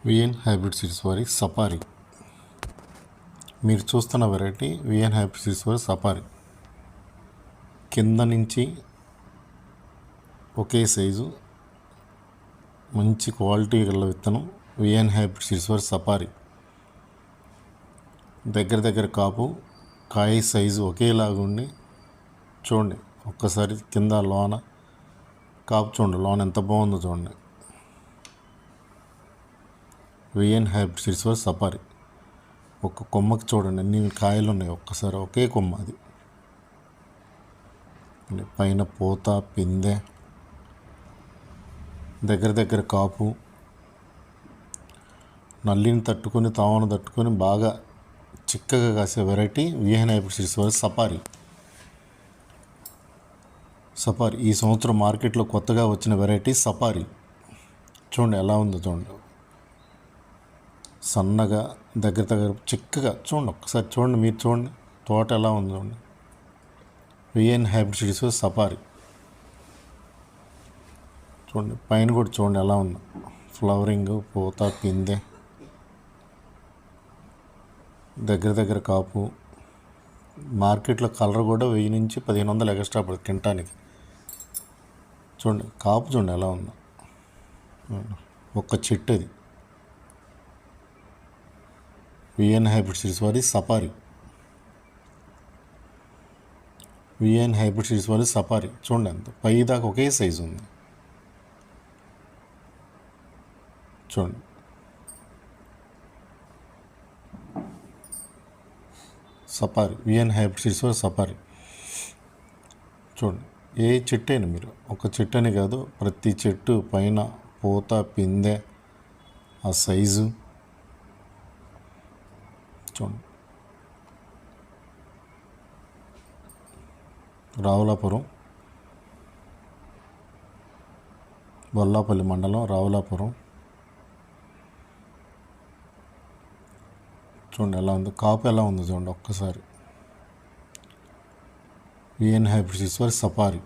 VN hybrid seeds వారి safari. మీరు చూస్తున్న వెరైటీ విఎన్ హైబ్రిడ్ సీడ్స్ వారి సఫారీ. కింద నుంచి ఒకే సైజు మంచి క్వాలిటీ గల విత్తనం విఎన్ హైబ్రిడ్ సీడ్స్ వారి సఫారీ. దగ్గర కాపు, కాయ సైజు ఒకేలాగా ఉండి చూడండి. ఒక్కసారి కింద లోన కాపు చూడండి, లోన ఎంత బాగుందో చూడండి. విఎన్ హైబ్రిడ్ సీడ్స్ వారి సఫారీ. ఒక కొమ్మకి చూడండి ఎన్ని కాయలు ఉన్నాయి. ఒక్కసారి ఒకే కొమ్మ అది. పైన పూత, పిందె, దగ్గర కాపు, నల్లిని తట్టుకొని తావను తట్టుకొని బాగా చిక్కగా కాసే వెరైటీ విఎన్ హైబ్రిడ్ సీడ్స్ వారి సఫారీ. ఈ సంవత్సరం మార్కెట్లో కొత్తగా వచ్చిన వెరైటీ సఫారీ. చూడండి ఎలా ఉందో చూడండి. సన్నగా దగ్గర చిక్కగా చూడండి. ఒక్కసారి చూడండి, మీరు చూడండి తోట ఎలా ఉందో చూడండి. VN hybrid seeds Safari. చూడండి పైన కూడా చూడండి ఎలా ఉందో. ఫ్లవరింగ్, పూత, పిందె, దగ్గర కాపు. మార్కెట్లో కలర్ కూడా 1000 నుంచి 1500 ఎక్స్ట్రా పడుతుంది తినటానికి. చూడండి కాపు చూడండి ఎలా ఉందో. ఒక్క చెట్టు అది విఎన్ హైబ్రిడ్ సీడ్స్ వారి సఫారీ. విఎన్ హైబ్రిడ్ సీడ్స్ వారి సఫారీ చూడండి ఎంత పై దాకా ఒకే సైజు ఉంది. చూడండి సఫారీ, విఎన్ హైబ్రిడ్ సీడ్స్ వారి సఫారీ. చూడండి ఏ చెట్టు అయినా మీరు, ఒక చెట్టు అని కాదు, ప్రతి చెట్టు పైన పూత, పిందె, ఆ సైజు చూడండి. రావులాపురం, బొల్లాపల్లి మండలం, రావులాపురం. చూడండి ఎలా ఉంది కాపు, ఎలా ఉందో చూడండి ఒక్కసారి. విఎన్ హైబ్రిడ్ సీడ్స్ వారి సఫారీ.